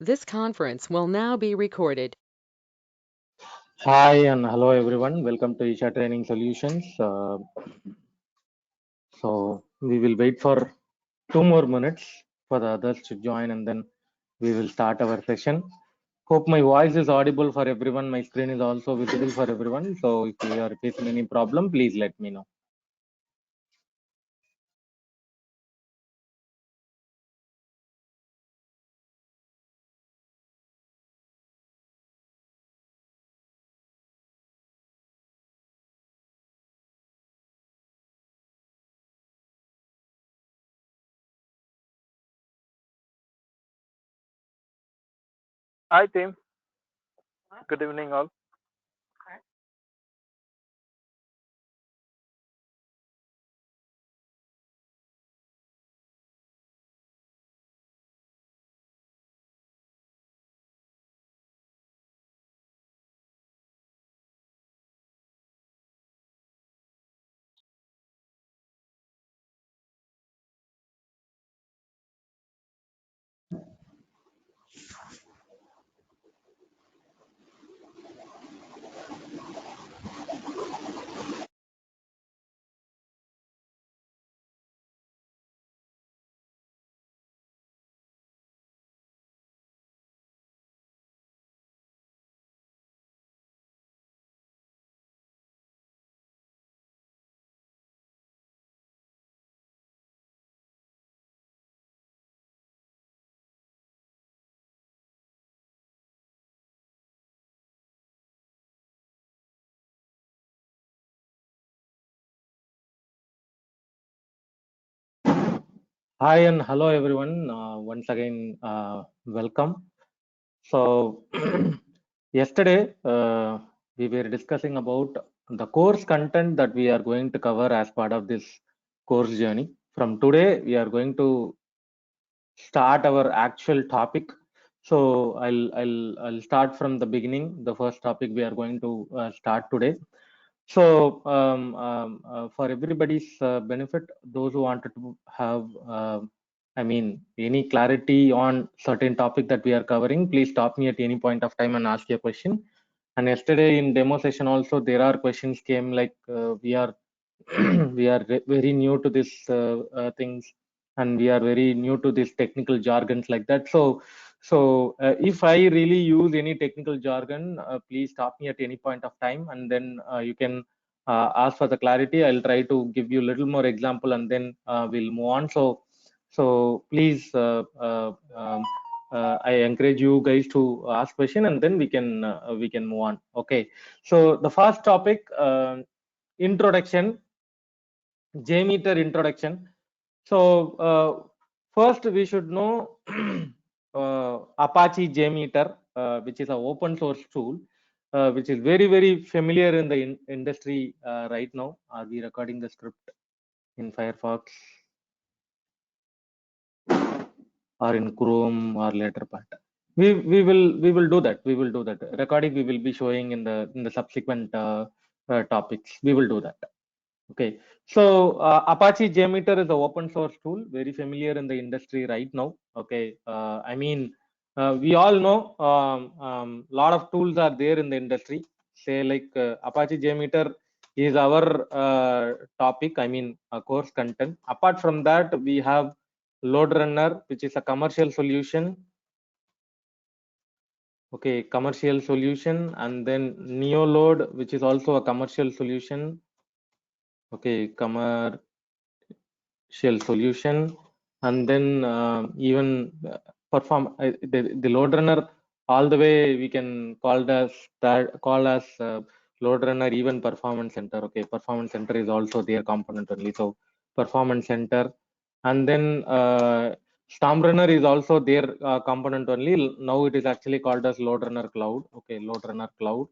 This conference will now be recorded. Hi and hello everyone. Welcome to Isha Training Solutions. So we will wait for 2 more minutes for the others to join and then we will start our session. Hope my voice is audible for everyone. My screen is also visible for everyone. So if you are facing any problem, please let me know. Hi, team. Good evening, all. Hi and hello everyone. Once again, welcome. So yesterday we were discussing about the course content that we are going to cover as part of this course journey. From today, we are going to start our actual topic. So I'll start from the beginning. The first topic we are going to start today. So for everybody's benefit, those who wanted to have any clarity on certain topic that we are covering, please stop me at any point of time and ask your question. And yesterday in demo session also there are questions came like we are very new to this things, and we are very new to this technical jargons like that. So if I really use any technical jargon, please stop me at any point of time, and then you can ask for the clarity. I'll try to give you a little more example, and then we'll move on. So please, I encourage you guys to ask question, and then we can move on. Okay. So the first topic, introduction, JMeter introduction. So first we should know Apache JMeter, which is an open source tool, which is very familiar in the industry right now. Are we recording the script in Firefox or in Chrome or later part? We will do that. We will do that. Recording we will be showing in the subsequent topics. We will do that. Okay, so Apache JMeter is an open source tool, very familiar in the industry right now. Okay, we all know lot of tools are there in the industry. Say like Apache JMeter is our topic. Course content. Apart from that, we have LoadRunner, which is a commercial solution. Okay, commercial solution, and then NeoLoad, which is also a commercial solution. Okay, commercial solution, and then even perform the load runner all the way we can call as load runner even performance center. Okay, performance center is also their component only. So performance center, and then storm runner is also their component only. Now it is actually called as load runner cloud. Okay, load runner cloud.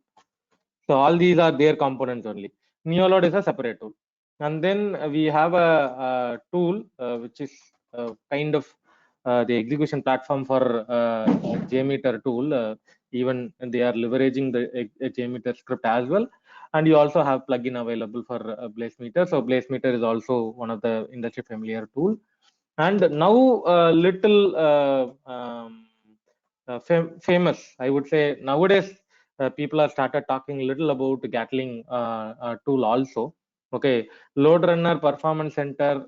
So all these are their components only. Neoload is a separate tool. And then we have a tool which is kind of the execution platform for JMeter tool. Even they are leveraging the JMeter script as well. And you also have plugin available for BlazeMeter. So BlazeMeter is also one of the industry familiar tool. And now little famous. I would say nowadays people are started talking a little about Gatling tool also. Okay, Load Runner Performance Center,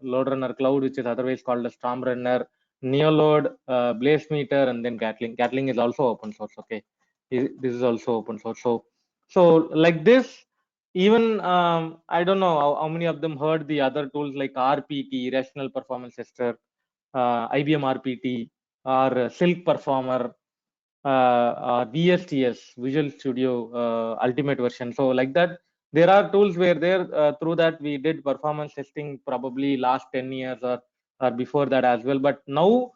Load Runner Cloud, which is otherwise called a Storm Runner, Neoload, Blaze Meter, and then Gatling. Gatling is also open source. Okay, this is also open source. So like this, even I don't know how many of them heard the other tools like RPT, Rational Performance Tester, IBM RPT, or Silk Performer, or VSTS, Visual Studio Ultimate version. So like that, there are tools where there through that we did performance testing probably last 10 years or before that as well. But now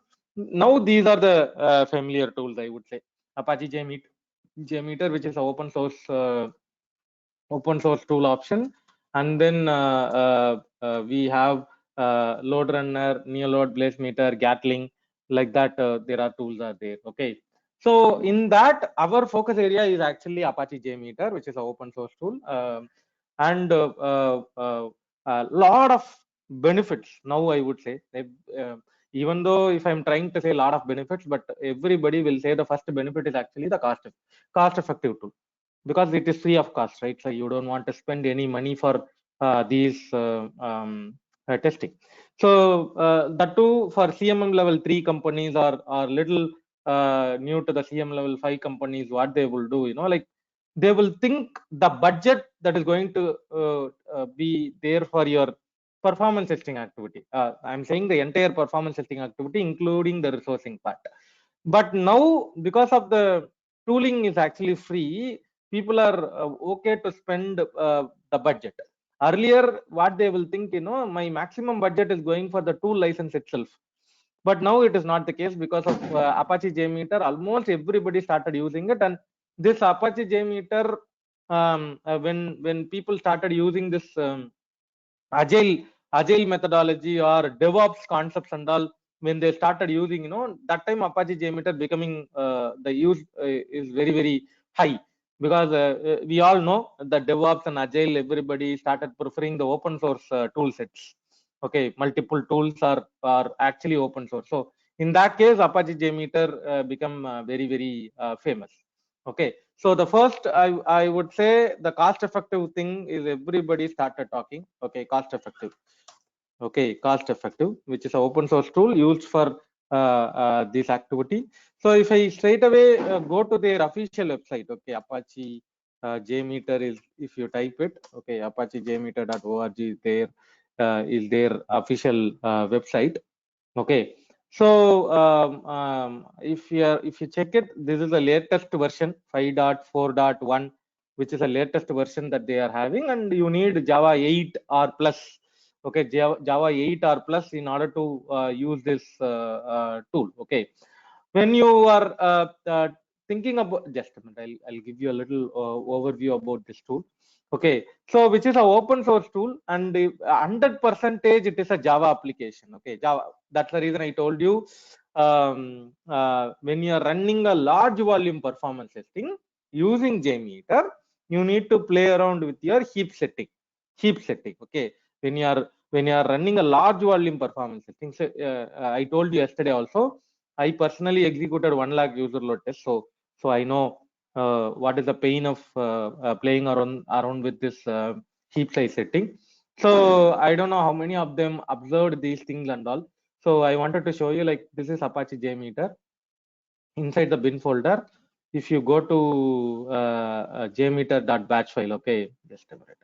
these are the familiar tools, I would say. Apache JMeter, which is an open source tool option, and then we have Load Runner, Neoload, Blaze Meter, Gatling, like that. There are tools are there. Okay, so in that our focus area is actually Apache JMeter, which is an open source tool, and a lot of benefits. Now I would say, even though if I'm trying to say a lot of benefits, but everybody will say the first benefit is actually the cost effective tool, because it is free of cost, right? So you don't want to spend any money for these testing. So that too, for CMM level 3 companies are little new to the CM level 5 companies, what they will do, like they will think the budget that is going to be there for your performance testing activity. I'm saying the entire performance testing activity, including the resourcing part. But now, because of the tooling is actually free, people are okay to spend the budget. Earlier, what they will think, my maximum budget is going for the tool license itself. But now it is not the case because of Apache JMeter. Almost everybody started using it, and this Apache JMeter, when people started using this agile methodology or DevOps concepts and all, when they started using, that time Apache JMeter becoming the use is very, very high, because we all know that DevOps and Agile, everybody started preferring the open source tool sets. Okay, multiple tools are actually open source. So in that case, Apache JMeter become very, very famous. Okay, so the first I would say the cost effective thing is everybody started talking. Okay, cost effective. Okay, cost effective, which is an open source tool used for this activity. So if I straight away go to their official website, okay, Apache JMeter is, if you type it, okay, Apache JMeter.org is their official website. Okay, so if you check it, this is the latest version 5.4.1, which is the latest version that they are having, and you need Java 8 or plus. Okay, Java 8 or plus in order to use this tool. Okay, when you are thinking about, just a minute, I'll give you a little overview about this tool. Okay, so which is an open source tool, and 100% it is a Java application. Okay, Java. That's the reason I told you, when you are running a large volume performance testing using JMeter, you need to play around with your heap setting. Okay, when you are running a large volume performance testing. So I told you yesterday also, I personally executed 1 lakh user load test, so I know what is the pain of playing around with this heap size setting. So I don't know how many of them observed these things and all. So I wanted to show you, like, this is Apache JMeter. Inside the bin folder, if you go to jmeter.batch file, okay, just a minute.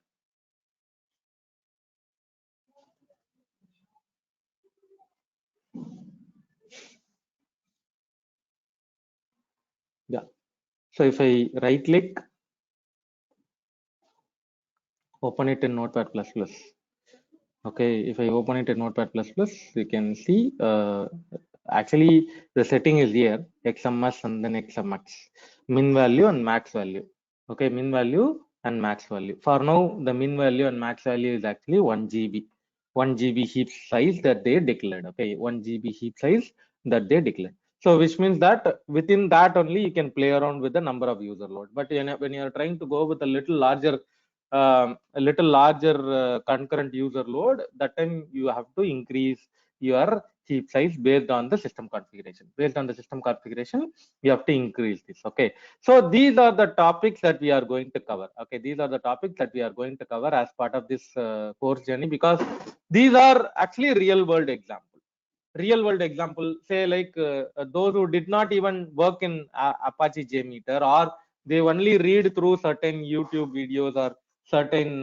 Yeah. So if I right click, open it in Notepad++. Okay, if I open it in Notepad++, you can see actually the setting is here, XMS and then XMX, min value and max value. Okay, min value and max value. For now, the min value and max value is actually 1 GB. 1 GB heap size that they declared. Okay, 1 GB heap size that they declared. So which means that within that only you can play around with the number of user load. But when you are trying to go with a little larger concurrent user load, that time you have to increase your heap size based on the system configuration. Based on the system configuration, you have to increase this. Okay, so these are the topics that we are going to cover. Okay, these are the topics that we are going to cover as part of this course journey, because these are actually real world examples. Real world example, say like those who did not even work in Apache JMeter, or they only read through certain YouTube videos or certain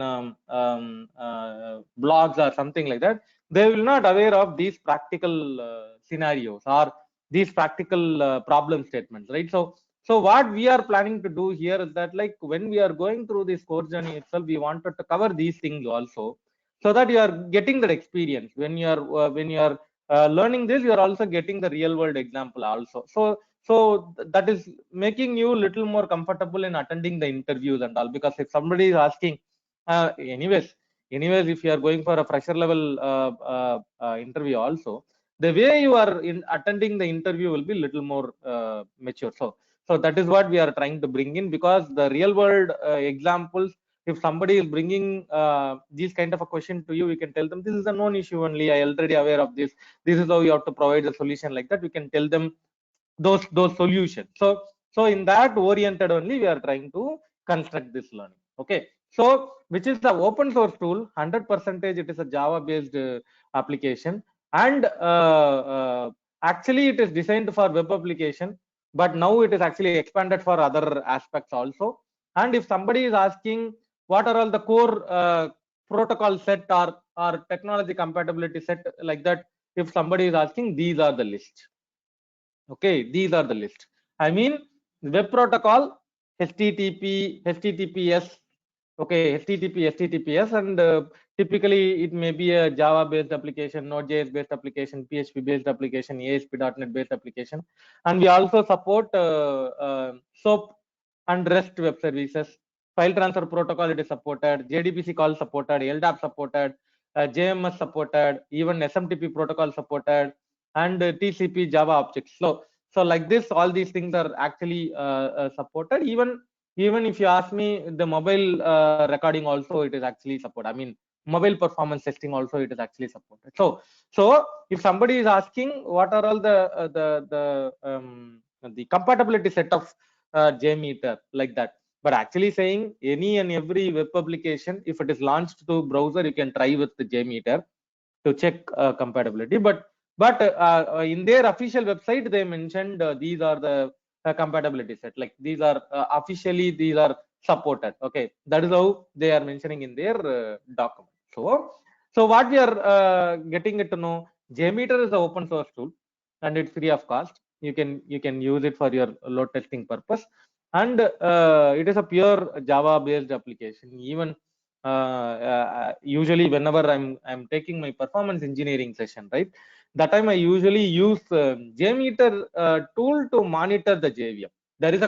blogs or something like that, they will not aware of these practical scenarios or these practical problem statements, right? So what we are planning to do here is that, like, when we are going through this course journey itself, we wanted to cover these things also, so that you are getting that experience when you are learning this, you are also getting the real world example also. So that is making you little more comfortable in attending the interviews and all, because if somebody is asking, anyways, if you are going for a fresher level interview also, the way you are in attending the interview will be little more mature. So that is what we are trying to bring in, because the real world examples, if somebody is bringing these kind of a question to you, we can tell them this is a known issue only, I already aware of this, this is how you have to provide a solution. Like that, we can tell them those solutions. So in that oriented only, we are trying to construct this learning. Okay, so which is the open source tool, 100% it is a Java based application, and actually it is designed for web application, but now it is actually expanded for other aspects also. And if somebody is asking what are all the core protocol set or technology compatibility set, like that, if somebody is asking, these are the list. Okay, these are the list. I mean, web protocol, HTTPS, okay, HTTPS, and typically it may be a Java based application, Node.js based application, PHP based application, ASP.NET based application, and we also support SOAP and REST web services. File transfer protocol, it is supported, JDBC call supported, LDAP supported, JMS supported, even SMTP protocol supported, and TCP Java objects. So like this, all these things are actually supported. Even if you ask me, the mobile recording also, it is actually supported. I mean, mobile performance testing also, it is actually supported. So if somebody is asking what are all the compatibility set of JMeter, like that, but actually saying any and every web application, if it is launched through browser, you can try with the JMeter to check compatibility. But in their official website, they mentioned these are the compatibility set. Like these are officially, these are supported. Okay, that is how they are mentioning in their document. So what we are getting it to know, JMeter is an open source tool, and it's free of cost. You can use it for your load testing purpose, and it is a pure Java based application. Even usually whenever I'm taking my performance engineering session, right, that time I usually use JMeter tool to monitor the JVM. There is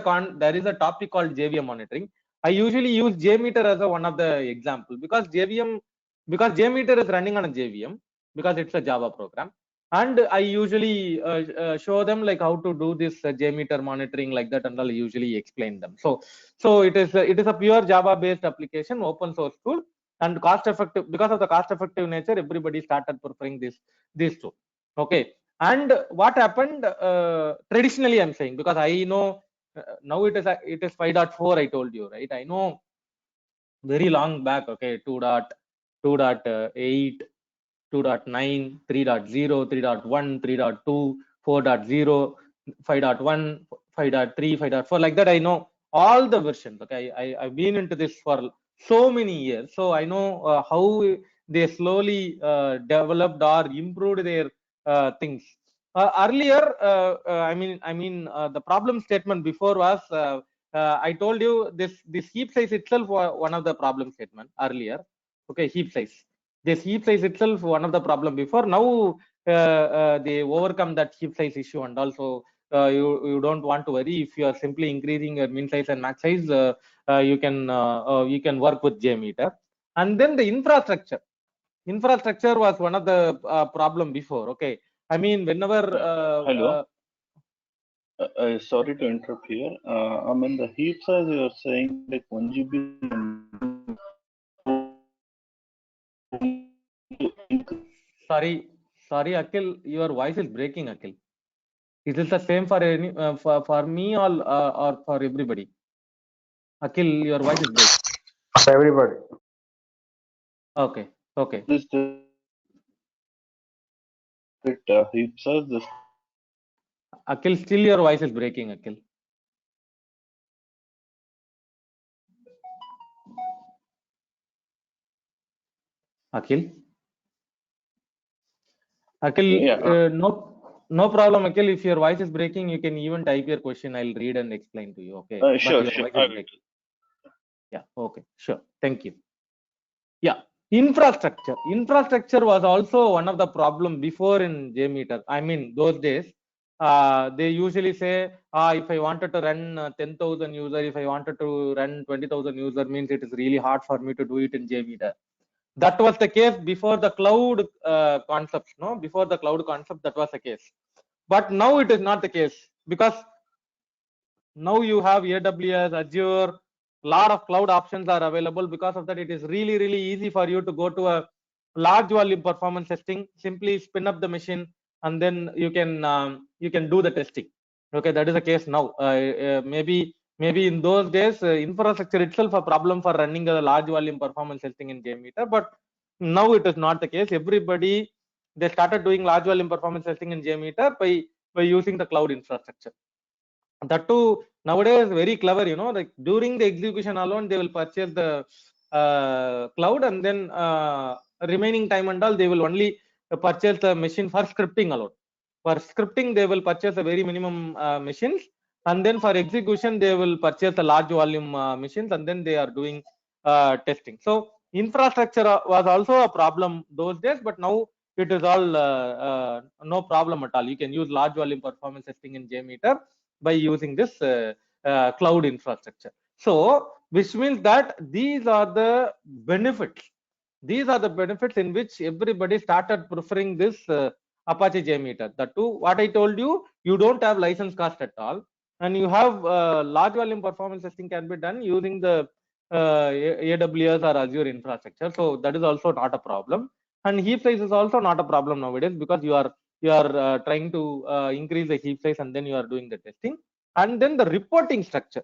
a topic called JVM monitoring. I usually use JMeter as one of the example, because JMeter is running on a JVM, because it's a Java program, and I usually show them like how to do this JMeter monitoring, like that, and I'll usually explain them. So it is a pure Java based application, open source tool, and cost effective. Because of the cost effective nature, everybody started preferring this tool. Okay, and what happened traditionally, I'm saying, because I know now it is 5.4, I told you, right? I know very long back, okay, 2.8, 2.9, 3.0, 3.1, 3.2, 4.0, 5.1, 5.3, 5.4, like that. I know all the versions. Okay, I've been into this for so many years, so I know how they slowly developed or improved their things. Earlier, the problem statement before was, I told you this heap size itself was one of the problem statement earlier. Okay, heap size. This heap size itself one of the problem before. Now they overcome that heap size issue, and also you don't want to worry. If you are simply increasing your min size and max size, you can work with JMeter. And then the infrastructure was one of the problem before. Okay, I mean, whenever Hello. Sorry to interrupt here. I mean, the heap size you are saying like 1 GB. sorry Sorry, Akhil, your voice is breaking, Akhil. Is this the same for any for me or for everybody? Akhil, your voice is breaking. Everybody. Okay, okay. This it heap size this Akhil, still your voice is breaking, Akhil. Akhil? Akhil, yeah. no problem, Akhil. If your voice is breaking, you can even type your question. I'll read and explain to you. Okay. But Sure, your sure. voice I is will. breaking. Yeah. Okay. Sure. Thank you. Yeah. Infrastructure. Infrastructure was also one of the problem before in JMeter. I mean, those days, they usually say, if I wanted to run 10,000 user, if I wanted to run 20,000 user, means it is really hard for me to do it in JMeter. That was the case before the cloud concept. No, before the cloud concept, that was the case. But now it is not the case, because now you have AWS, Azure, lot of cloud options are available. Because of that, it is really, really easy for you to go to a large volume performance testing. Simply spin up the machine, and then you can do the testing. Okay, that is the case now. Maybe in those days, infrastructure itself a problem for running a large volume performance testing in JMeter, but now it is not the case. Everybody, they started doing large volume performance testing in JMeter by using the cloud infrastructure. That too, nowadays, very clever, like during the execution alone, they will purchase the cloud, and then remaining time and all, they will only purchase the machine for scripting alone. For scripting, they will purchase a very minimum machines, and then for execution, they will purchase a large volume machines, and then they are doing testing. So infrastructure was also a problem those days, but now it is all no problem at all. You can use large volume performance testing in JMeter by using this cloud infrastructure. So, which means that these are the benefits. These are the benefits in which everybody started preferring this Apache JMeter. That too, what I told you, you don't have license cost at all, and you have large volume performance testing can be done using the AWS or Azure infrastructure. So that is also not a problem. And heap size is also not a problem nowadays, because you are trying to increase the heap size, and then you are doing the testing. And then the reporting structure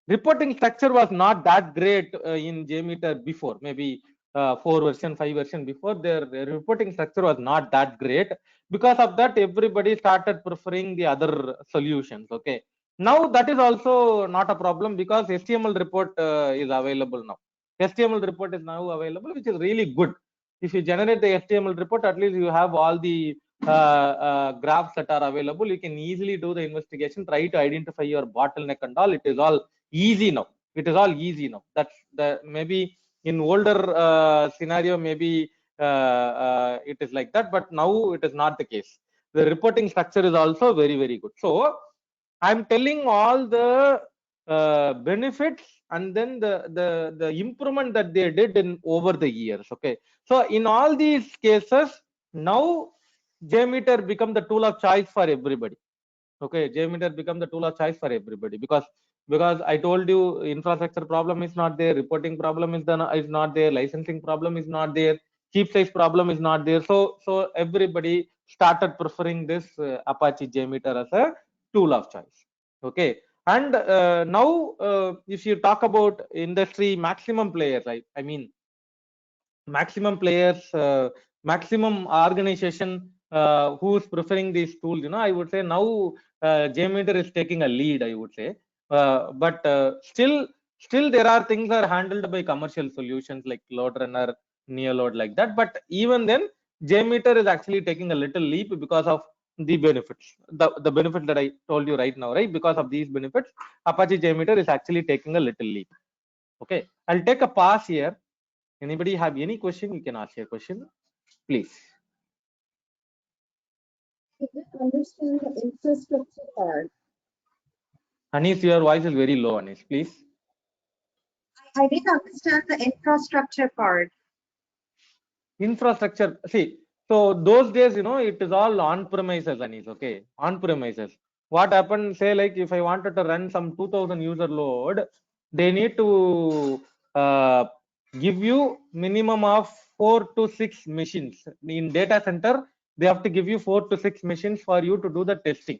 was not that great in JMeter before. Maybe 4 version, 5 version before, their reporting structure was not that great. Because of that, everybody started preferring the other solutions. Okay, now that is also not a problem, because HTML report is available now. HTML report is now available, which is really good. If you generate the HTML report, at least you have all the graphs that are available. You can easily do the investigation, try to identify your bottleneck and all. It is all easy now. It is all easy now. That's the maybe in older scenario, maybe it is like that, but now it is not the case. The reporting structure is also very, very good. So I'm telling all the benefits, and then the improvement that they did in over the years. Okay, so in all these cases, now JMeter become the tool of choice for everybody. Okay, JMeter become the tool of choice for everybody, because I told you, infrastructure problem is not there, reporting problem is not there, licensing problem is not there, heap size problem is not there. So everybody started preferring this Apache JMeter as a tool of choice. Okay, and now if you talk about industry maximum players, I mean maximum players, maximum organization who's preferring these tools, I would say now JMeter is taking a lead, I would say. But still there are things are handled by commercial solutions like LoadRunner, Neoload, like that. But even then, JMeter is actually taking a little leap because of the benefits, the benefit that I told you right now, right? Because of these benefits, Apache JMeter is actually taking a little leap. Okay, I'll take a pause here. Anybody have any question? You can ask your question, please. I didn't understand the infrastructure part. Anis, your voice is very low, Anis, please. I didn't understand the infrastructure part. Infrastructure, see, so those days, it is all on premises, Anis, okay? On premises. What happened, say, like if I wanted to run some 2000 user load, they need to give you minimum of 4 to 6 machines. In data center, they have to give you 4 to 6 machines for you to do the testing.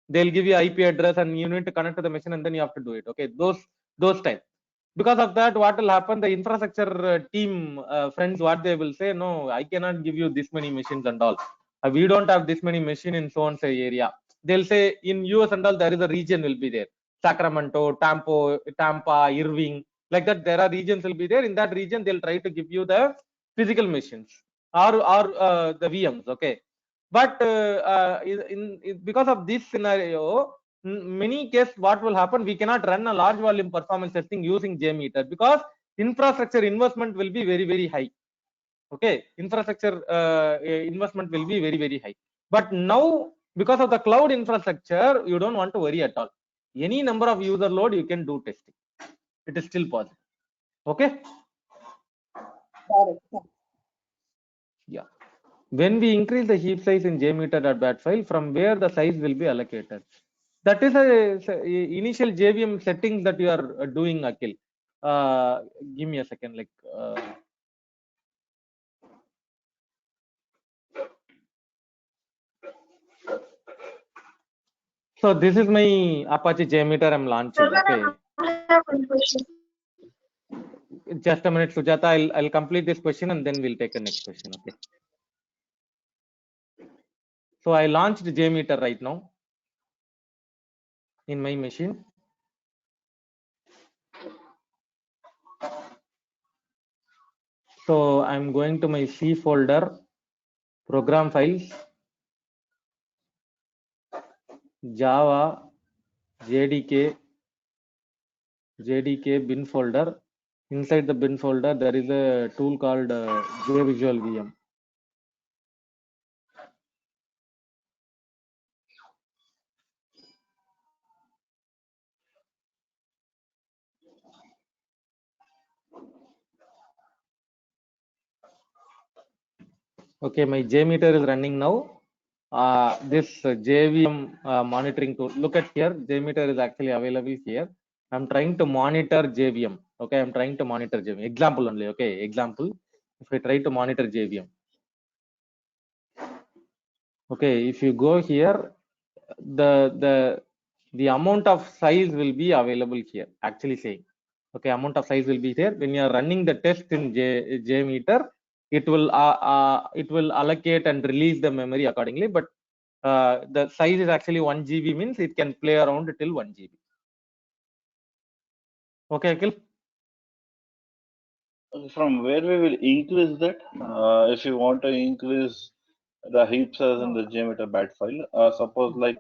They'll give you IP address and you need to connect to the machine and then you have to do it. Okay, those type. Because of that, what will happen? The infrastructure team friends, what they will say, no, I cannot give you this many machines and all. We don't have this many machine in so and so area. They'll say in US and all, there is a region will be there. Sacramento, Tampa, Irving, like that. There are regions will be there. In that region, they'll try to give you the physical machines or the VMs. Okay, but because of this scenario, many cases what will happen, we cannot run a large volume performance testing using JMeter because infrastructure investment will be very high. Okay, infrastructure investment will be very high. But now because of the cloud infrastructure, you don't want to worry at all. Any number of user load you can do testing. It is still possible. Okay. Yeah. When we increase the heap size in JMeter.bat file, from where the size will be allocated. That is a initial JVM settings that you are doing, Akhil. Give me a second. Like, so this is my Apache JMeter I'm launching. Okay. Just a minute, Sujata. I'll complete this question and then we'll take the next question. Okay. So I launched JMeter right now in my machine. So I'm going to my C folder, program files, Java, JDK bin folder. Inside the bin folder, there is a tool called JVisual VM. Okay, my JMeter is running now. This JVM monitoring tool. Look at here, JMeter is actually available here. I'm trying to monitor JVM. Okay, I'm trying to monitor JVM. Example only. Okay, example. If I try to monitor JVM. Okay, if you go here, the amount of size will be available here. Actually saying, okay, amount of size will be there. When you are running the test in JMeter, it will allocate and release the memory accordingly. But the size is actually 1 GB, means it can play around till 1 GB. Okay, Akhil. From where we will increase that? If you want to increase the heap size in the JMeter.bat file, suppose like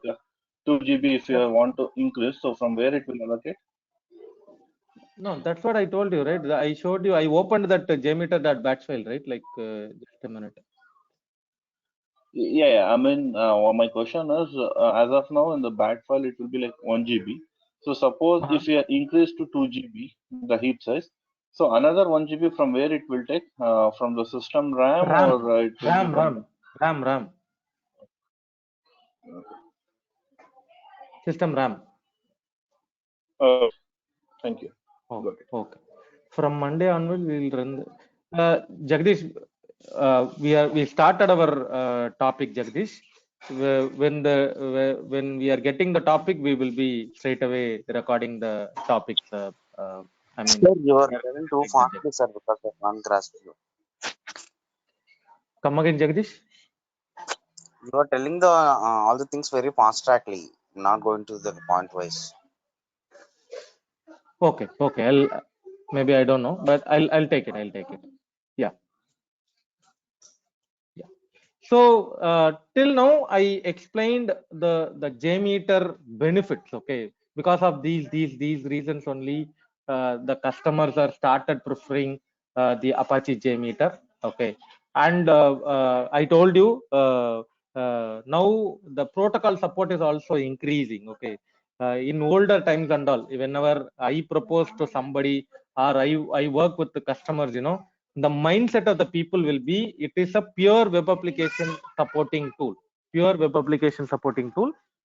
2 GB if you want to increase, so from where it will allocate? No, that's what I told you, right? I showed you, I opened that JMeter.bat file, right? Like, just a minute. Yeah. I mean, my question is, as of now in the bat file, it will be like 1 GB. So suppose if you increase to 2 GB, the heap size, so another 1 GB from where it will take? From the system RAM, or it will be RAM. System RAM. Thank you. Okay. From Monday onward, we will run. Jagdish, we started our topic, Jagdish. When we are getting the topic, we will be straight away recording the topics. I mean, Sir, you are telling too fastly, sir, because I can't grasp you. Come again, Jagdish. You are telling the all the things very fast trackly, not going to the point wise. Okay. Maybe I don't know, but I'll take it. Yeah. So till now I explained the JMeter benefits. Okay, because of these reasons only, the customers are started preferring the Apache JMeter. Okay, and I told you now the protocol support is also increasing. Okay, in older times and all, whenever I propose to somebody or I work with the customers, the mindset of the people will be, it is a pure web application supporting tool.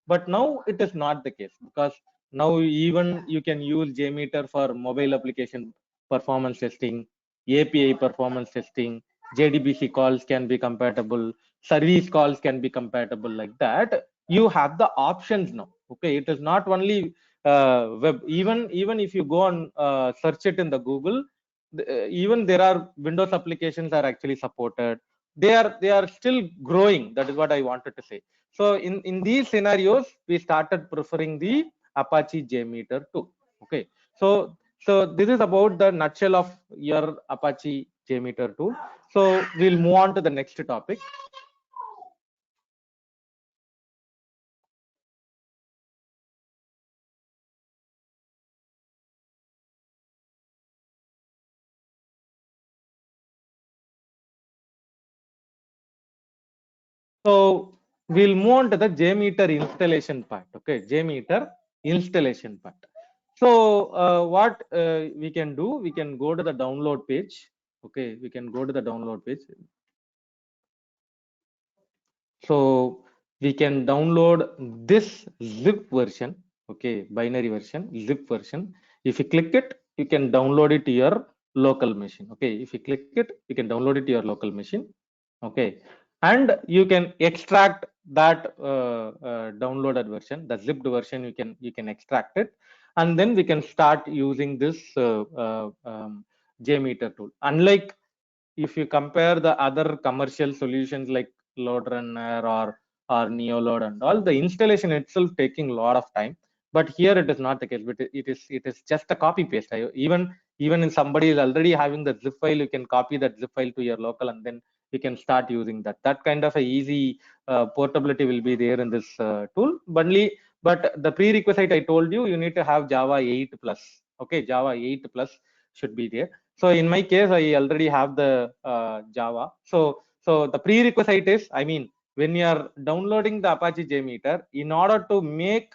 But now it is not the case, because now even you can use JMeter for mobile application performance testing. API performance testing, JDBC calls can be compatible, service calls can be compatible, like that. You have the options now. Okay, it is not only web. Even if you go and search it in the Google, even there are Windows applications are actually supported. They are still growing. That is what I wanted to say. So in these scenarios, we started preferring the Apache JMeter tool. Okay, so this is about the nutshell of your Apache JMeter tool. So we'll move on to the next topic. So we'll move on to the JMeter installation part. Okay, JMeter installation part. So what we can do, we can go to the download page. Okay, we can go to the download page. So we can download this zip version. Okay, binary version, zip version. If you click it, you can download it to your local machine. Okay, if you click it, you can download it to your local machine. Okay, and you can extract that downloaded version, the zipped version. You can extract it, and then we can start using this JMeter tool. Unlike if you compare the other commercial solutions like LoadRunner or NeoLoad and all, the installation itself taking a lot of time. But here it is not the case. But it is just a copy paste. Even if somebody is already having the zip file, you can copy that zip file to your local, and then you can start using that. That kind of a easy portability will be there in this tool. But the prerequisite I told you, you need to have Java 8 plus. Okay, Java 8 plus should be there. So in my case, I already have the Java. So the prerequisite is, I mean, when you are downloading the Apache JMeter, in order to make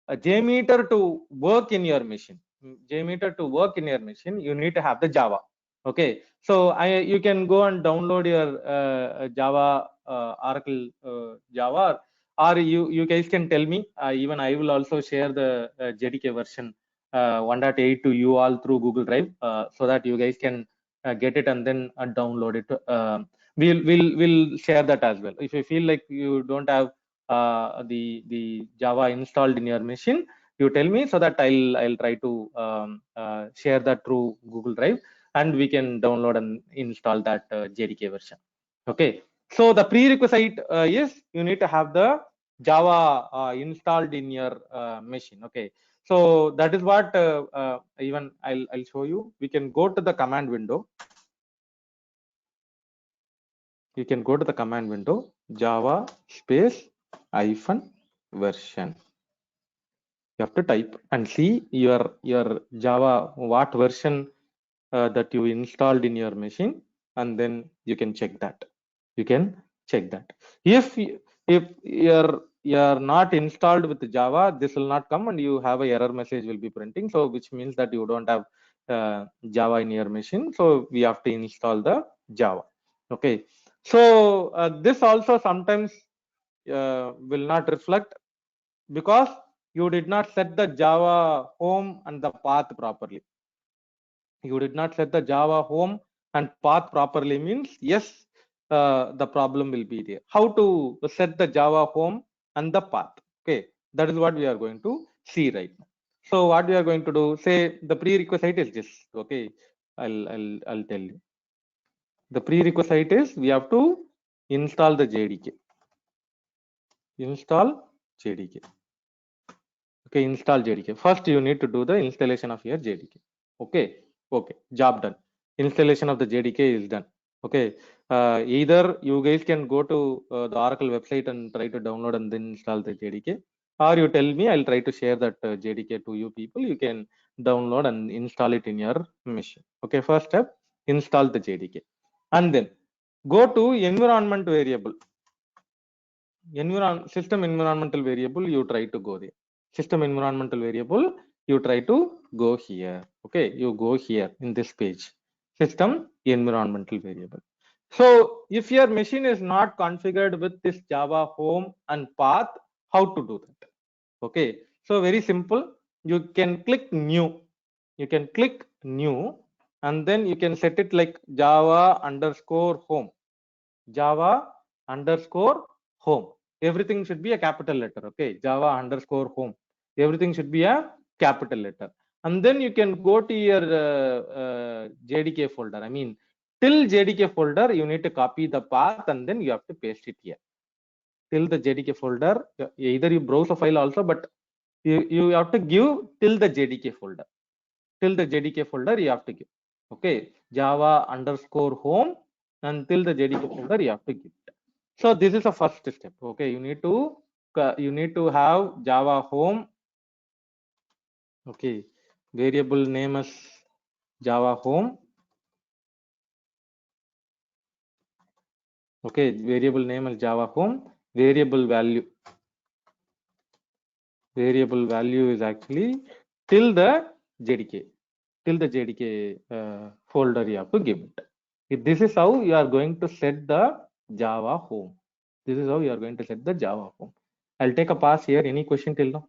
a JMeter to work in your machine, you need to have the Java. Okay, so you can go and download your Java Oracle Java, or you guys can tell me. Even I will also share the JDK version 1.8 to you all through Google Drive, so that you guys can get it and then download it. We'll share that as well. If you feel like you don't have the Java installed in your machine, you tell me, so that I'll try to share that through Google Drive, and we can download and install that JDK version. Okay, so the prerequisite is you need to have the Java installed in your machine. Okay, so that is what even I'll show you. We can go to the command window. You can go to the command window, Java space -version. You have to type and see your Java what version that you installed in your machine, and then you can check that. You can check that. If you're not installed with Java, this will not come, and you have a error message will be printing. So which means that you don't have Java in your machine. So we have to install the Java. Okay. So this also sometimes will not reflect because you did not set the Java home and the path properly. You did not set the Java home and path properly means yes, the problem will be there. How to set the Java home and the path? Okay, that is what we are going to see right now. So what we are going to do? Say the prerequisite is this. Okay, I'll tell you. The prerequisite is we have to install the JDK. Install JDK. Okay, install JDK. First, you need to do the installation of your JDK. Okay, job done. Installation of the JDK is done. Okay, either you guys can go to the Oracle website and try to download and then install the JDK, or you tell me, I'll try to share that JDK to you people. You can download and install it in your machine. Okay, first step, install the JDK, and then go to environment variable. System environmental variable, you try to go there. System environmental variable, you try to go here. Okay, you go here in this page, system environmental variable. So if your machine is not configured with this Java home and path, how to do that? Okay, so very simple. You can click new. You can click new, and then you can set it like Java underscore home. Java underscore home. Everything should be a capital letter. Okay, Java underscore home. Everything should be a capital letter. And then you can go to your JDK folder. I mean, till JDK folder, you need to copy the path and then you have to paste it here. Till the JDK folder, either you browse a file also, but you have to give till the JDK folder. Till the JDK folder, you have to give. Okay, Java underscore home, and till the JDK folder, you have to give. So this is a first step. Okay, you need to have Java home. Okay, variable name is Java home. Okay, variable name is Java home. Variable value is actually till the JDK. Till the JDK folder you have to give it. This is how you are going to set the Java home. This is how you are going to set the Java home. I'll take a pass here. Any question till now?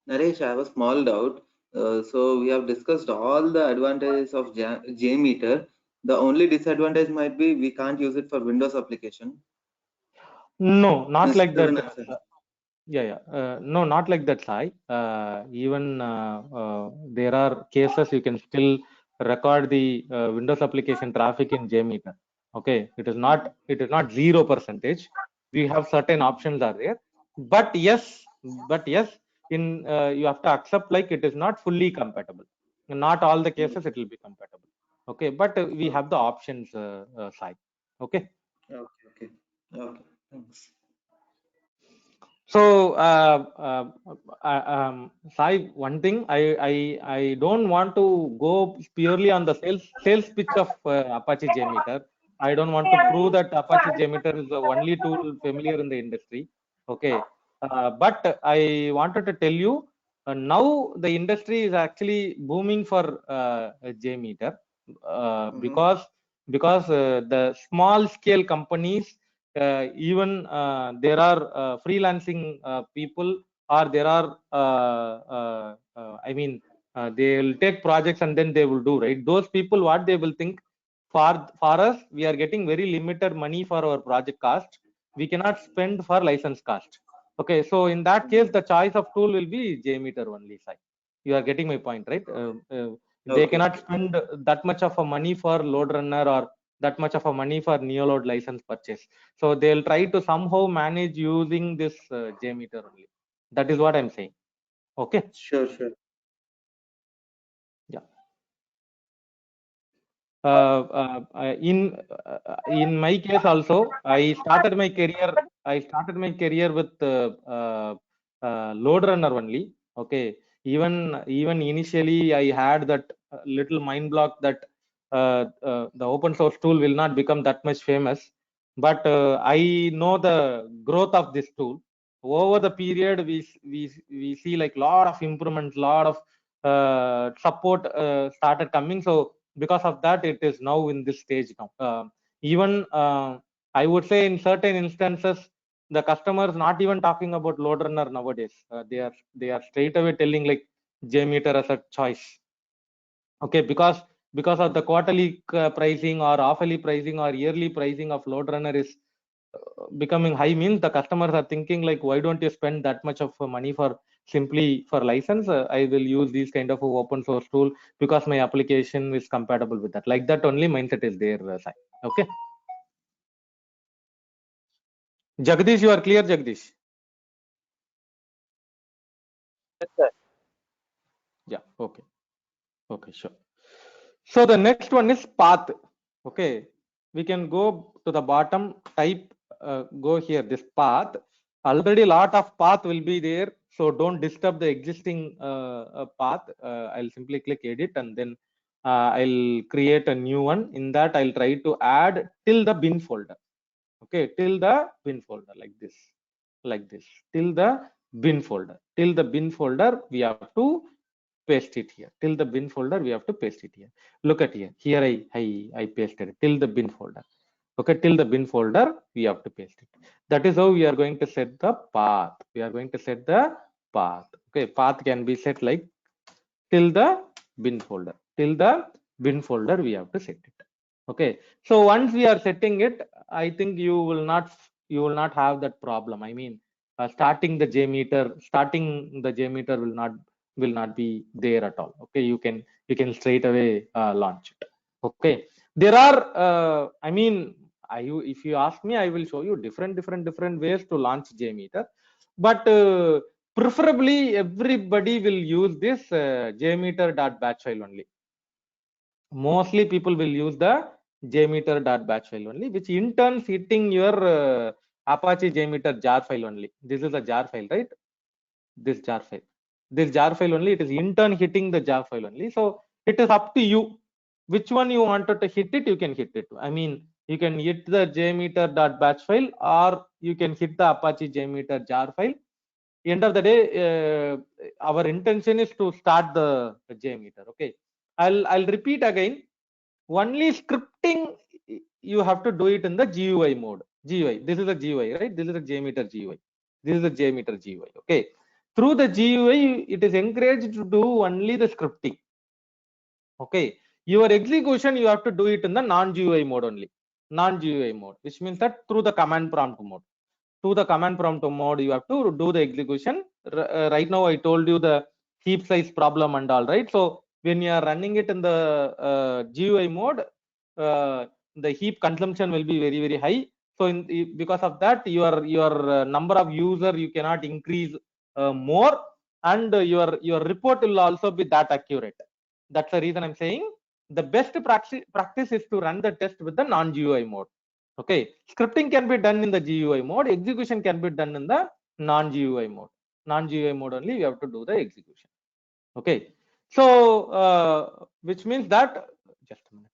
Naresh, I have a small doubt. So we have discussed all the advantages of JMeter. The only disadvantage might be we can't use it for Windows application. No, not Yes, like that. doesn't answer. No, not like that, Sai. Even there are cases you can still record the Windows application traffic in JMeter. Okay, it is not 0%. We have certain options are there, but yes, in you have to accept like it is not fully compatible. In not all the cases it will be compatible. Okay, but we have the options, Sai. Okay. Okay. Thanks. So, Sai, one thing I don't want to go purely on the sales pitch of Apache JMeter. I don't want to prove that Apache JMeter is the only tool familiar in the industry. Okay, but I wanted to tell you now the industry is actually booming for JMeter because the small scale companies. Even there are freelancing people, or there are I mean they will take projects and then they will do, right? Those people, what they will think, for us, we are getting very limited money for our project cost. We cannot spend for license cost. Okay, so in that case, the choice of tool will be JMeter only side. You are getting my point, right? They cannot spend that much of a money for load runner or that much of a money for neoload license purchase. So they'll try to somehow manage using this JMeter only. That is what I'm saying. Okay. Sure. Yeah. In my case also, I started my career with load runner only. Okay. Even initially, I had that little mind block that the open source tool will not become that much famous. But I know the growth of this tool. Over the period, we see like lot of improvements, lot of support started coming. So because of that, it is now in this stage now. Even I would say in certain instances, the customers not even talking about load runner nowadays. They are straight away telling like JMeter as a choice. Okay, because of the quarterly pricing or half-yearly pricing or yearly pricing of load runner is becoming high, means the customers are thinking like, why don't you spend that much of money for simply for license? I will use these kind of open source tool because my application is compatible with that. Like that only mindset is there, Sai. Okay. Jagdish, you are clear, Jagdish? Yes, sir. Yeah. Okay. Okay, sure. So the next one is path. Okay, we can go to the bottom, type, go here, this path. Already a lot of path will be there, so don't disturb the existing path. I'll simply click edit and then I'll create a new one. In that, I'll try to add till the bin folder. Okay, till the bin folder, like this, till the bin folder. Till the bin folder, we have to paste it here. Till the bin folder, we have to paste it here. Look at here. Here I pasted it till the bin folder. Okay, till the bin folder, we have to paste it. That is how we are going to set the path. We are going to set the path. Okay, path can be set like till the bin folder. Till the bin folder, we have to set it. Okay, so once we are setting it, I think you will not have that problem. I mean, starting the JMeter will not be there at all. Okay, you can straight away launch it. Okay, there are I mean, if you ask me, I will show you different ways to launch JMeter, but preferably everybody will use this jmeter.batch file only. Mostly people will use the jmeter.batch file only, which in turn hitting your Apache JMeter jar file only. This is a jar file, right? This jar file. This jar file only, it is in turn hitting the jar file only. So it is up to you. Which one you wanted to hit it, you can hit it. I mean, you can hit the jmeter.batch file, or you can hit the Apache JMeter jar file. End of the day, our intention is to start the JMeter. Okay, I'll repeat again. Only scripting you have to do it in the GUI mode. GUI. This is a GUI, right? This is a JMeter GUI. This is a JMeter GUI. Okay. Through the GUI, it is encouraged to do only the scripting. Okay. Your execution, you have to do it in the non-GUI mode only. Non-GUI mode, which means that through the command prompt mode. To the command prompt mode, you have to do the execution. Right now, I told you the heap size problem and all, right? So when you are running it in the GUI mode, the heap consumption will be very high. So because of that, your number of user you cannot increase more, and your report will also be that accurate. That's the reason I'm saying the best practice is to run the test with the non-GUI mode. Okay, scripting can be done in the GUI mode, execution can be done in the non-GUI mode. Non-GUI mode only you have to do the execution. Okay, so which means that, just a minute.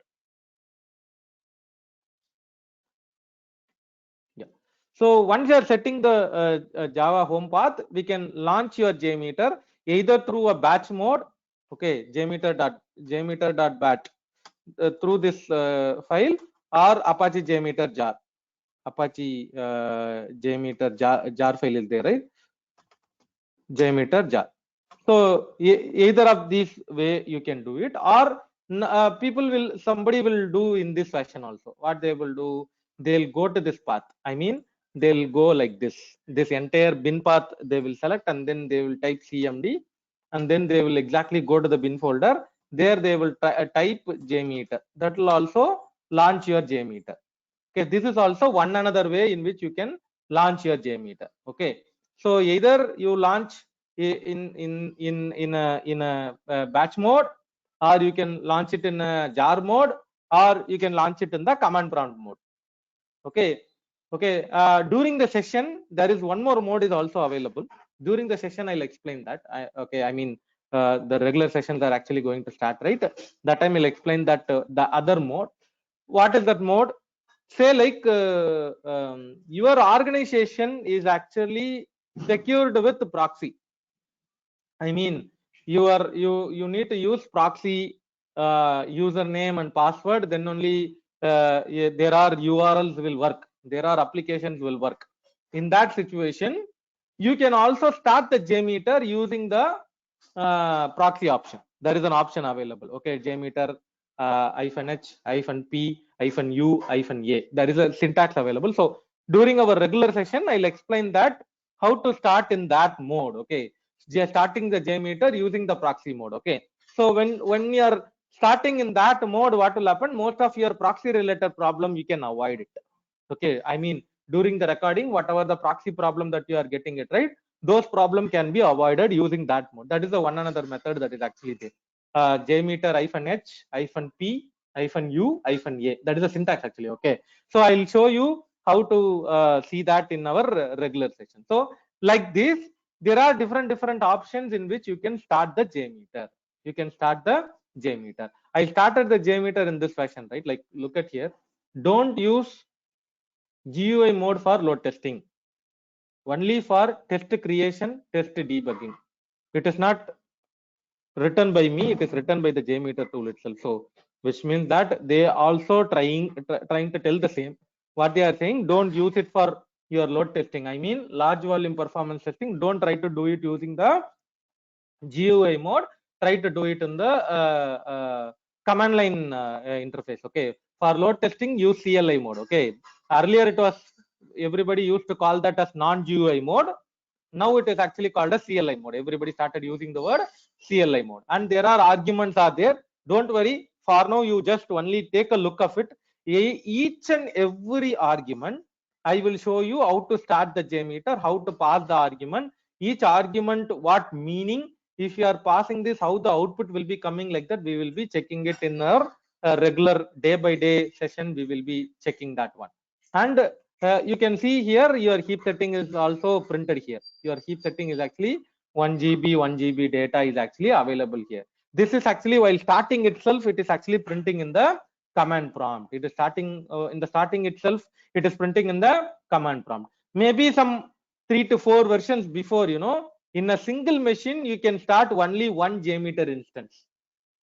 Yeah, so once you are setting the Java home path, we can launch your JMeter either through a batch mode. Okay, jmeter.batch through this file, or Apache JMeter jar. Apache JMeter jar file is there, right? JMeter jar. So either of these way you can do it, or somebody will do in this fashion also. What they will do, they'll go to this path. I mean, they'll go like this entire bin path they will select, and then they will type CMD, and then they will exactly go to the bin folder. There they will type JMeter. That will also launch your JMeter. Okay, this is also one another way in which you can launch your JMeter. Okay, so either you launch in a batch mode, or you can launch it in a jar mode, or you can launch it in the command prompt mode. Okay, during the session there is one more mode is also available. During the session I'll explain that. I mean, the regular sessions are actually going to start, right? That time I'll explain that the other mode. What is that mode? Say like your organization is actually secured with proxy. I mean, you need to use proxy username and password, then only there are URLs will work, there are applications will work. In that situation, you can also start the JMeter using the proxy option. There is an option available. Okay, JMeter -h-p -u-a. There is a syntax available. So during our regular session, I'll explain that how to start in that mode. Okay, starting the JMeter using the proxy mode. Okay, so when you are starting in that mode, what will happen? Most of your proxy related problem you can avoid it. Okay, I mean, during the recording, whatever the proxy problem that you are getting it, right, those problem can be avoided using that mode. That is the one another method that is actually there. JMeter -h-p -u-a. That is the syntax actually. Okay, so I'll show you how to see that in our regular session. So like this, there are different options in which you can start the JMeter. You can start the JMeter. I started the JMeter in this fashion, right? Like, look at here. Don't use GUI mode for load testing. Only for test creation, test debugging. It is not written by me, it is written by the JMeter tool itself. So which means that they also trying to tell the same. what they are saying, don't use it for your load testing. I mean, large volume performance testing. Don't try to do it using the GUI mode. Try to do it in the command line interface. Okay. For load testing, use CLI mode. Okay. Earlier it was, everybody used to call that as non-GUI mode. Now it is actually called a CLI mode. Everybody started using the word CLI mode, and there are arguments are there. Don't worry. For now, you just only take a look of it. Each and every argument, I will show you how to start the JMeter, how to pass the argument. Each argument, what meaning. If you are passing this, how the output will be coming like that. We will be checking it in our regular day-by-day session. We will be checking that one. And you can see here your heap setting is also printed here. Your heap setting is actually 1 GB data is actually available here. This is actually, while starting itself, it is actually printing in the command prompt. It is starting in the starting itself, it is printing in the command prompt. Maybe some 3 to 4 versions before, you know, in a single machine, you can start only one JMeter instance.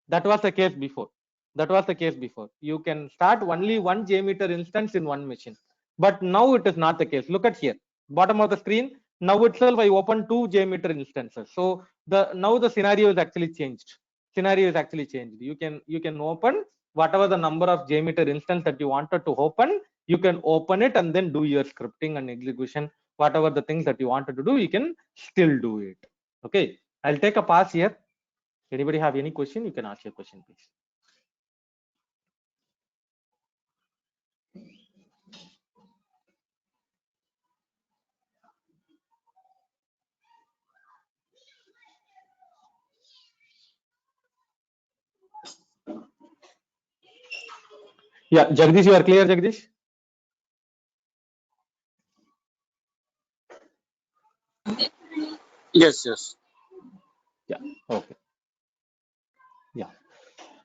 That was the case before. That was the case before. You can start only one JMeter instance in one machine. But now it is not the case. Look at here, bottom of the screen. Now itself, I open 2 JMeter instances. So now the scenario is actually changed. Scenario is actually changed. You can open whatever the number of JMeter instance that you wanted to open. You can open it and then do your scripting and execution. Whatever the things that you wanted to do, you can still do it. Okay. I'll take a pause here. Anybody have any question? You can ask your question, please. Yeah, Jagdish, you are clear, Jagdish? Yes, yes. Yeah, okay. Yeah.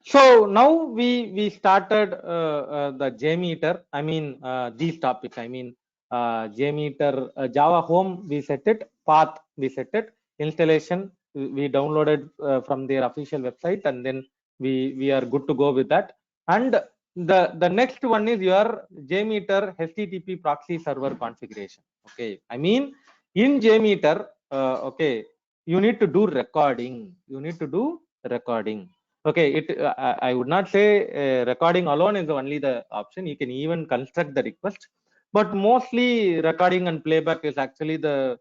So now we started the JMeter. I mean, these topics. I mean, JMeter, Java Home, we set it. Path, we set it. Installation, we downloaded from their official website, and then we are good to go with that. And the next one is your JMeter HTTP proxy server configuration. Okay, I mean, in JMeter, okay, you need to do recording. You need to do recording. Okay, I would not say recording alone is only the option. You can even construct the request, but mostly recording and playback is actually the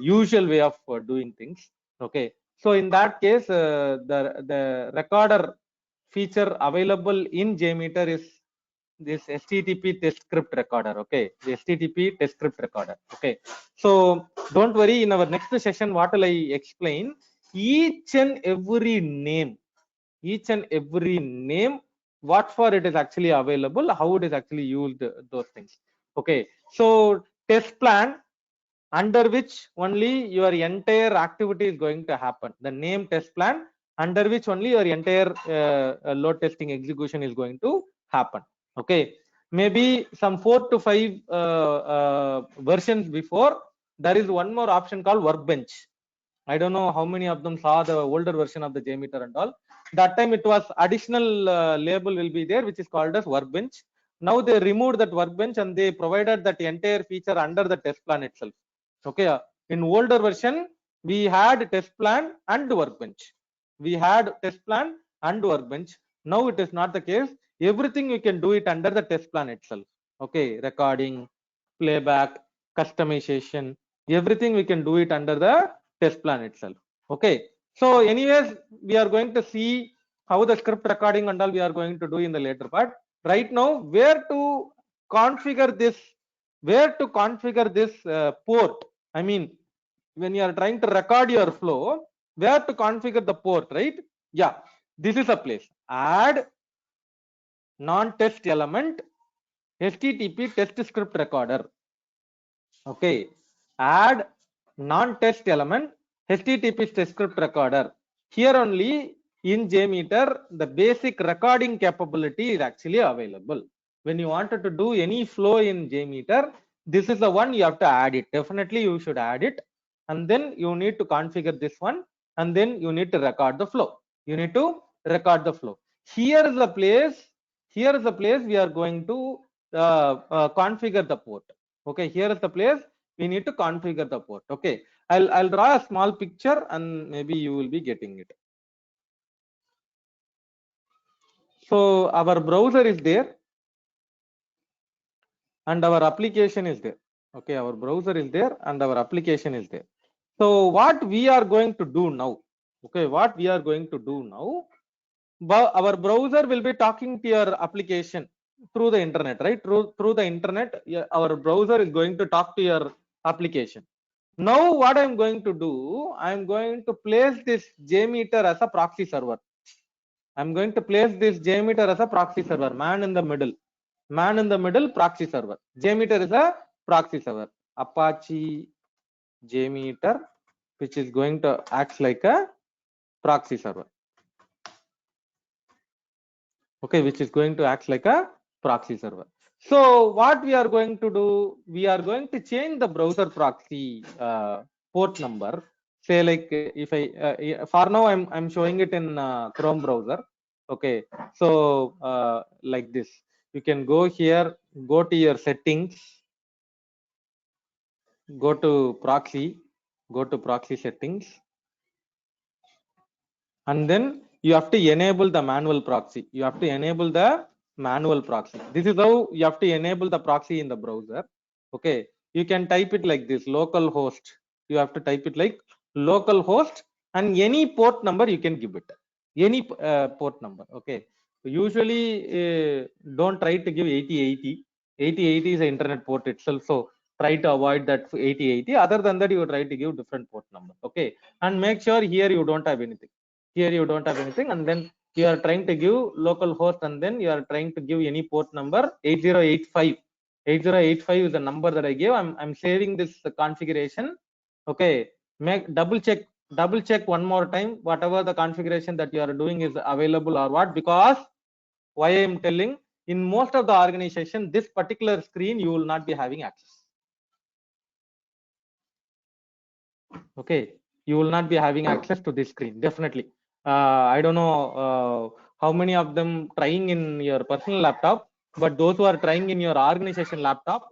usual way of doing things. Okay, so in that case, the recorder feature available in JMeter is this HTTP test script recorder. Okay, the HTTP test script recorder. Okay, so don't worry. In our next session, what will I explain? Each and every name, what for it is actually available, how it is actually used, those things. Okay, so test plan, under which only your entire activity is going to happen. The name test plan, under which only your entire load testing execution is going to happen. Okay, maybe some 4 to 5 versions before, there is one more option called workbench. I don't know how many of them saw the older version of the JMeter and all. That time it was additional label will be there, which is called as workbench. Now they removed that workbench and they provided that entire feature under the test plan itself. Okay, in older version, we had test plan and workbench. We had test plan and workbench. Now it is not the case. Everything you can do it under the test plan itself. Okay, recording, playback, customization, everything we can do it under the test plan itself. Okay, so anyways, we are going to see how the script recording and all we are going to do in the later part. Right now, where to configure this port. I mean, when you are trying to record your flow, where to configure the port, right? Yeah, this is a place. Add non-test element HTTP test script recorder. Okay, add non-test element HTTP test script recorder. Here only in JMeter, the basic recording capability is actually available. When you wanted to do any flow in JMeter, this is the one you have to add it. Definitely you should add it, and then you need to configure this one, and then you need to record the flow. You need to record the flow. Here is the place we are going to configure the port. Okay, here is the place we need to configure the port. Okay, I'll draw a small picture and maybe you will be getting it. So our browser is there and our application is there. Okay, our browser is there and our application is there. So what we are going to do now? Okay, what we are going to do now? Our browser will be talking to your application through the internet, right? Through the internet, our browser is going to talk to your application. Now what I'm going to do, I'm going to place this JMeter as a proxy server. I'm going to place this JMeter as a proxy server, man in the middle, proxy server. JMeter is a proxy server, Apache JMeter, which is going to act like a proxy server. Okay, which is going to act like a proxy server. So what we are going to do, we are going to change the browser proxy port number. Say like if I for now I'm showing it in Chrome browser. Okay, so like this, you can go here, go to your settings, go to proxy settings, and then you have to enable the manual proxy. You have to enable the manual proxy. This is how you have to enable the proxy in the browser. Okay, you can type it like this, localhost. You have to type it like localhost, and any port number you can give it, any port number. Okay, usually don't try to give 8080. 8080 is an internet port itself, so try to avoid that 8080. Other than that, you try to give different port number. Okay, and make sure here you don't have anything. Here you don't have anything, and then you are trying to give localhost, and then you are trying to give any port number 8085. 8085 is the number that I gave. I'm saving this configuration. Okay, double check one more time whatever the configuration that you are doing is available or what, because why I am telling, in most of the organization this particular screen you will not be having access. Okay, you will not be having access to this screen, definitely. I don't know how many of them trying in your personal laptop, but those who are trying in your organization laptop,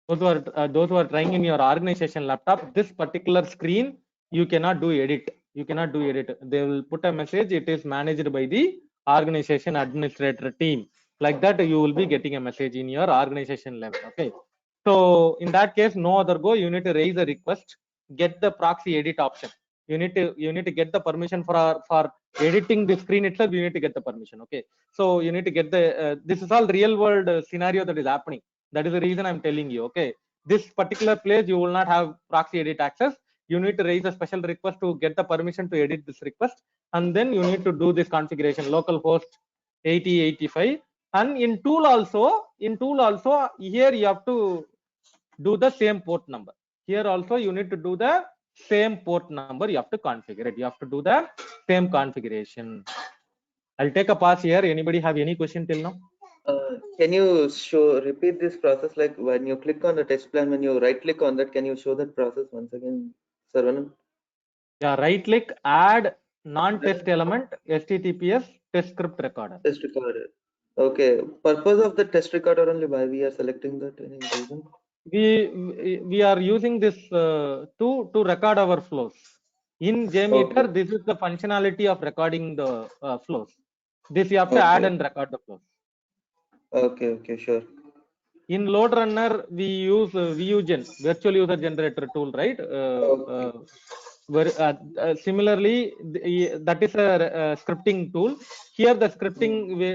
those who are trying in your organization laptop, this particular screen you cannot do edit. You cannot do edit. They will put a message, it is managed by the organization administrator team. Like that, you will be getting a message in your organization level. Okay, so in that case, no other go. You need to raise a request, get the proxy edit option. You need to get the permission for editing the screen itself. You need to get the permission. Okay, so you need to get the this is all real world scenario that is happening. That is the reason I'm telling you. Okay, this particular place you will not have proxy edit access. You need to raise a special request to get the permission to edit this request, and then you need to do this configuration localhost 8085. And in tool also here you have to do the same port number. Here also you need to do the same port number. You have to configure it. You have to do the same configuration. I'll take a pause here. Anybody have any question till now? Can you repeat this process, like when you click on the test plan, when you right click on that, can you show that process once again, Saravanan? Yeah, right click, add non-test element, HTTPS test script recorder. Test recorder. Okay, purpose of the test recorder only, why we are selecting that, any reason? We are using this to record our flows. In JMeter, Okay. this is the functionality of recording the flows. This you have to add and record the flows. Okay, sure. In load runner, we use VUGen, virtual user generator tool, right? Similarly, that is a scripting tool. Here, the scripting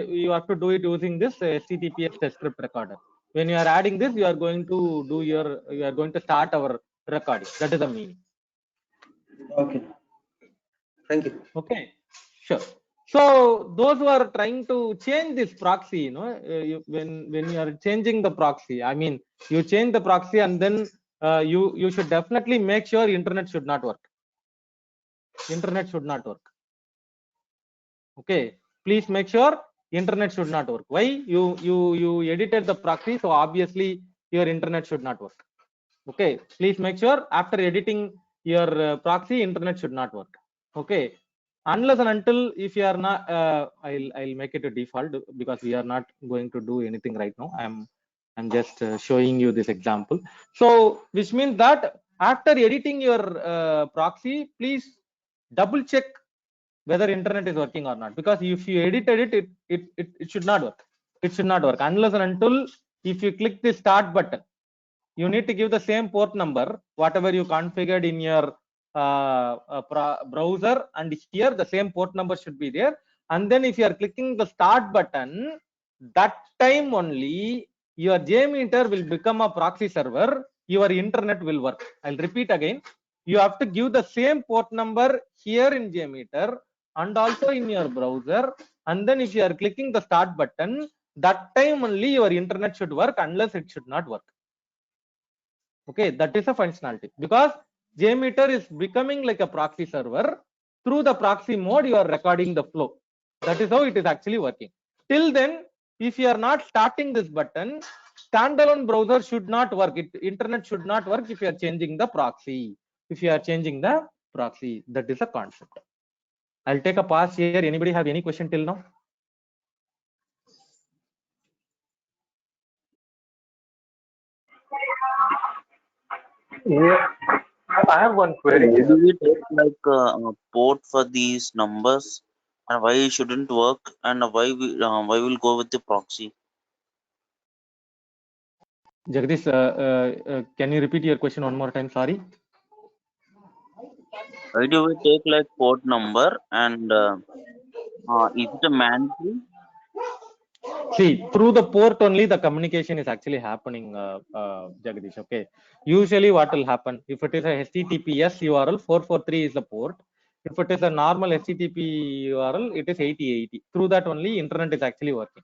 you have to do it using this HTTPS test script recorder. When you are adding this, you are going to start our recording. That is the meaning. Okay. Thank you. Okay, sure. So those who are trying to change this proxy, you know, when you are changing the proxy, I mean, you change the proxy and then you should definitely make sure internet should not work. Internet should not work. Okay, please make sure internet should not work. Why? You edited the proxy, so obviously your internet should not work. Okay, please make sure after editing your proxy, internet should not work. Okay. unless and until if you are not I'll make it a default because we are not going to do anything right now. I'm just showing you this example. So which means that after editing your proxy, please double check whether internet is working or not, because if you edited it should not work. It should not work unless and until if you click the start button, you need to give the same port number whatever you configured in your browser, and here the same port number should be there. And then if you are clicking the start button, that time only your JMeter will become a proxy server, your internet will work. I'll repeat again, you have to give the same port number here in JMeter and also in your browser, and then if you are clicking the start button, that time only your internet should work, unless it should not work. Okay, that is a functionality, because JMeter is becoming like a proxy server. Through the proxy mode, you are recording the flow. That is how it is actually working. Till then, if you are not starting this button, standalone browser should not work. Internet should not work if you are changing the proxy. If you are changing the proxy, that is a concept. I'll take a pause here. Anybody have any question till now? Yeah, I have one Why query do here. we take like a port for these numbers, and why it shouldn't work, and why we'll go with the proxy? Jagdish, can you repeat your question one more time? Sorry. Why do we take like port number, and is it a mandatory? See, through the port only the communication is actually happening, Jagdish. Okay. Usually, what will happen if it is a HTTPS URL, 443 is the port. If it is a normal HTTP URL, it is 8080. Through that only internet is actually working.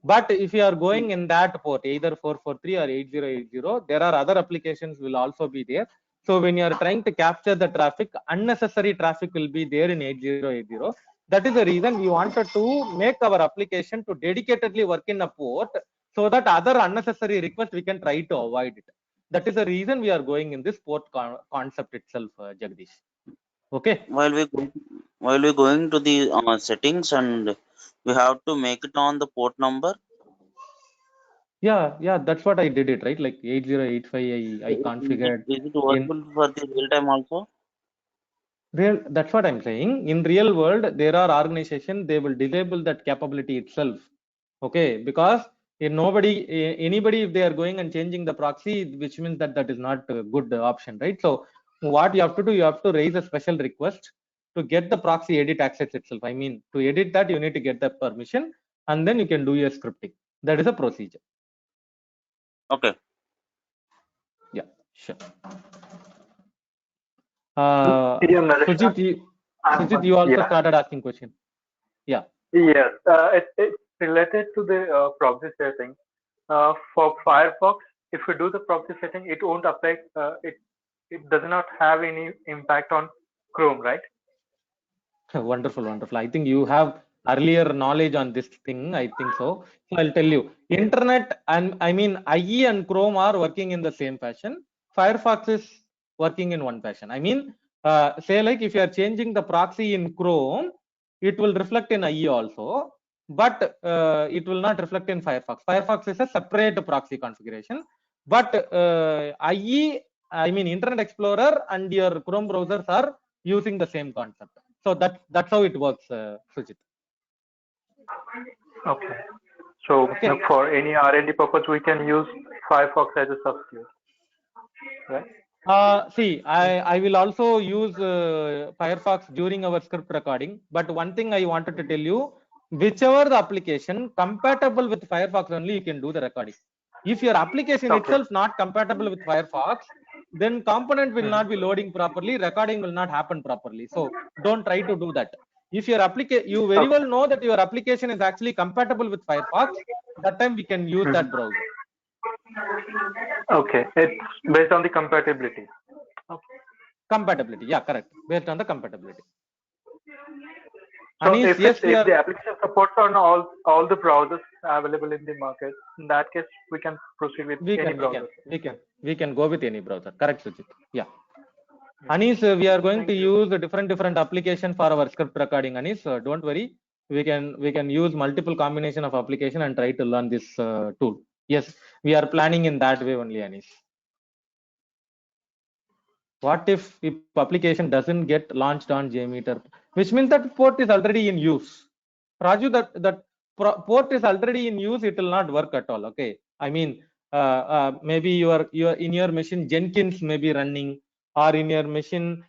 But if you are going in that port, either 443 or 8080, there are other applications will also be there. So when you are trying to capture the traffic, unnecessary traffic will be there in 8080. That is the reason we wanted to make our application to dedicatedly work in a port, so that other unnecessary requests we can try to avoid it. That is the reason we are going in this port concept itself, Jagdish. Okay. While we going to the settings, and we have to make it on the port number. Yeah, that's what I did it, right? Like 8085 I configured Is it in workable for the real time also? real. That's what I'm saying. In real world, there are organizations, they will disable that capability itself. Okay, because anybody, if they are going and changing the proxy, which means that is not a good option, right? So what you have to do, you have to raise a special request to get the proxy edit access itself. I mean, to edit that, you need to get the permission, and then you can do your scripting. That is a procedure. Okay. Yeah, sure. Yeah, Naresh, Sujit, you also yeah. started asking question. Yeah. Yes, it's related to the proxy setting. For Firefox, if you do the proxy setting, it won't affect, it does not have any impact on Chrome, right? Wonderful. I think you have earlier knowledge on this thing. I think so. So I'll tell you. Internet and IE and Chrome are working in the same fashion. Firefox is working in one fashion. I mean, say like if you are changing the proxy in Chrome, it will reflect in IE also, but it will not reflect in Firefox. Firefox is a separate proxy configuration, but IE, Internet Explorer and your Chrome browsers are using the same concept. So that's how it works, Sujit. Okay. So for any R&D purpose, we can use Firefox as a substitute, right? See, I will also use Firefox during our script recording. But one thing I wanted to tell you, whichever the application compatible with Firefox only, you can do the recording. If your application itself not compatible with Firefox, then component will not be loading properly, recording will not happen properly. So don't try to do that. If your application, you very well know that your application is actually compatible with Firefox, that time we can use that browser. Okay, it's based on the compatibility. Okay. Compatibility, yeah, correct. Based on the compatibility. So Anish, if the application supports on all the browsers available in the market, in that case, we can proceed with any browser. We can go with any browser. Correct, Sujit. Yeah. Anis, we are going Thank to you. use a different application for our script recording. Anis, don't worry. We can use multiple combination of application and try to learn this tool. Yes, we are planning in that way only, Anis. What if application doesn't get launched on JMeter, which means that port is already in use. Raju, port is already in use. It will not work at all. Okay, I mean, maybe your in your machine Jenkins may be running, or in your machine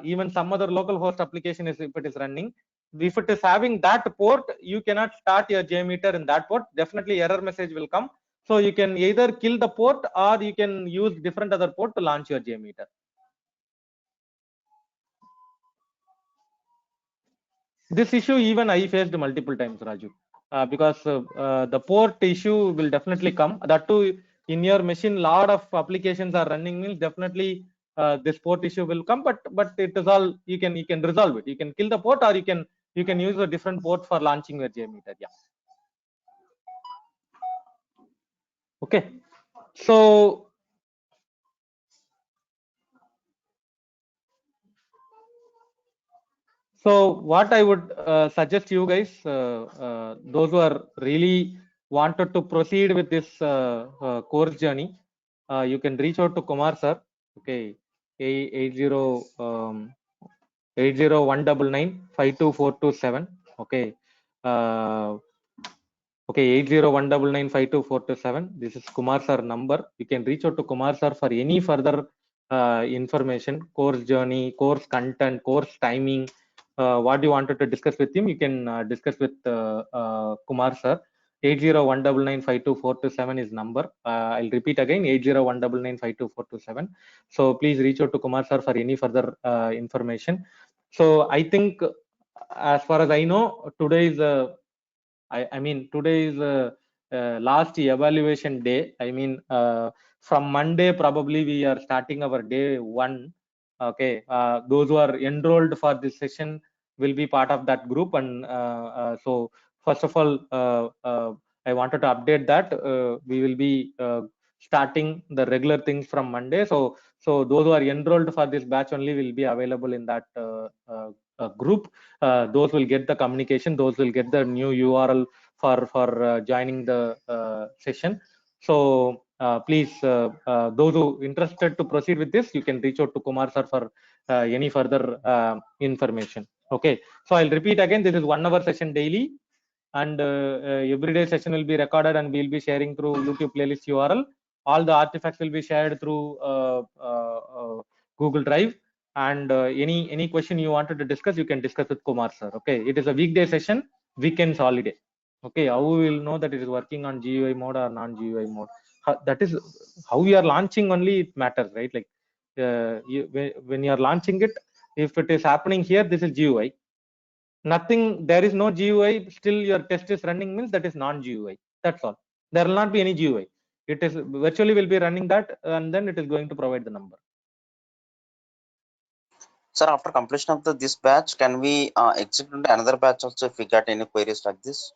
even some other local host application is if it is running. If it is having that port, you cannot start your JMeter in that port. Definitely error message will come. So you can either kill the port or you can use different other port to launch your JMeter. This issue even I faced multiple times, Raju, because the port issue will definitely come. That too, in your machine, lot of applications are running, means definitely this port issue will come. But it is all you can resolve it. You can kill the port, or you can use a different port for launching your JMeter. Yeah. Okay. So what I would suggest you guys, those who are really wanted to proceed with this course journey, you can reach out to Kumar sir. Okay, 801995247. Okay, okay, 801995247. This is Kumar sir number. You can reach out to Kumar sir for any further information, course journey, course content, course timing. What you wanted to discuss with him, you can discuss with Kumar sir. 801995247 is number. I'll repeat again, 801995247. So please reach out to Kumar sir for any further information. So I think, as far as I know, today is I mean today is last evaluation day. I mean from Monday probably we are starting our day one. Okay, those who are enrolled for this session will be part of that group, and so first of all, I wanted to update that we will be starting the regular things from Monday. So those who are enrolled for this batch only will be available in that group. Those will get the communication. Those will get the new URL for joining the session. So please, those who interested to proceed with this, you can reach out to Kumar sir for any further information. Okay, so I'll repeat again, this is 1 hour session daily, and everyday session will be recorded and we'll be sharing through YouTube playlist URL. All the artifacts will be shared through Google Drive, and any question you wanted to discuss, you can discuss with Kumar sir. Okay, it is a weekday session, weekends holiday. Okay, how we will know that it is working on GUI mode or non-GUI mode? That is how we are launching only, it matters, right? Like when you are launching it, if it is happening here, this is GUI. Nothing, there is no GUI, still your test is running, means that is non-GUI. That's all. There will not be any GUI. It is virtually will be running that, and then it is going to provide the number. Sir, after completion of this batch, can we execute another batch also if we got any queries like this?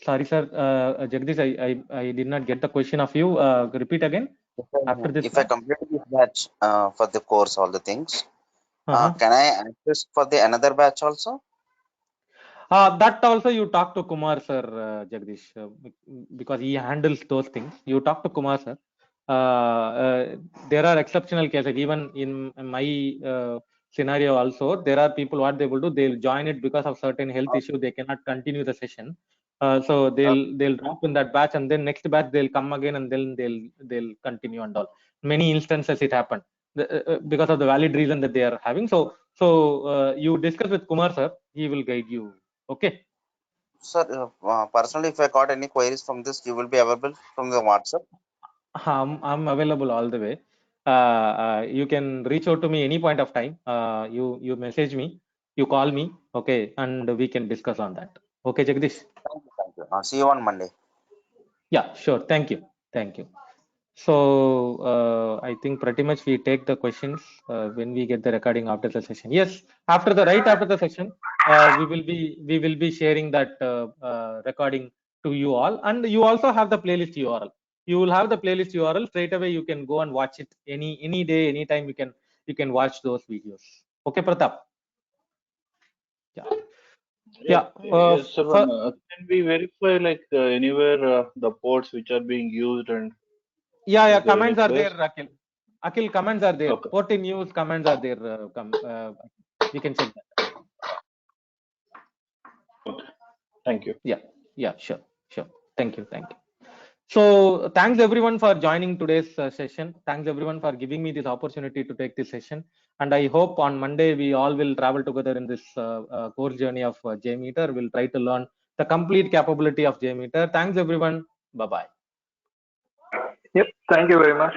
Sorry, sir, Jagdish, I did not get the question of you. Repeat again. After this, if I complete this batch for the course, all the things, can I access for the another batch also? That also you talk to Kumar sir, Jagdish, because he handles those things. You talk to Kumar sir. There are exceptional cases. Even in my scenario also, there are people, what they will do, they'll join it because of certain health issue. They cannot continue the session. So they'll drop in that batch, and then next batch they'll come again, and then they'll continue and all. Many instances it happened because of the valid reason that they are having. So you discuss with Kumar sir. He will guide you. Okay. Sir, personally, if I got any queries from this, you will be available from the WhatsApp. I'm available all the way. You can reach out to me any point of time. You message me, you call me, okay, and we can discuss on that. Okay, Jagdish. Thank you. See you on Monday. Yeah, sure. Thank you. Thank you. So I think pretty much we take the questions when we get the recording after the session. Yes, after the session, we will be sharing that recording to you all, and you also have the playlist URL. You will have the playlist URL straight away. You can go and watch it any day, anytime. You can watch those videos. Okay, Pratap. Yeah. Yeah. Yes, Shravan, can we verify like anywhere the ports which are being used and Yeah, is there any comments are place? there, Akhil. Akhil, comments are there. Okay. Port in news comments are there. You can check that. Okay. Thank you. Yeah, sure. Thank you. So thanks everyone for joining today's session. Thanks everyone for giving me this opportunity to take this session. And I hope on Monday we all will travel together in this course journey of JMeter. We'll try to learn the complete capability of JMeter. Thanks everyone. Bye-bye. Yep. Thank you very much.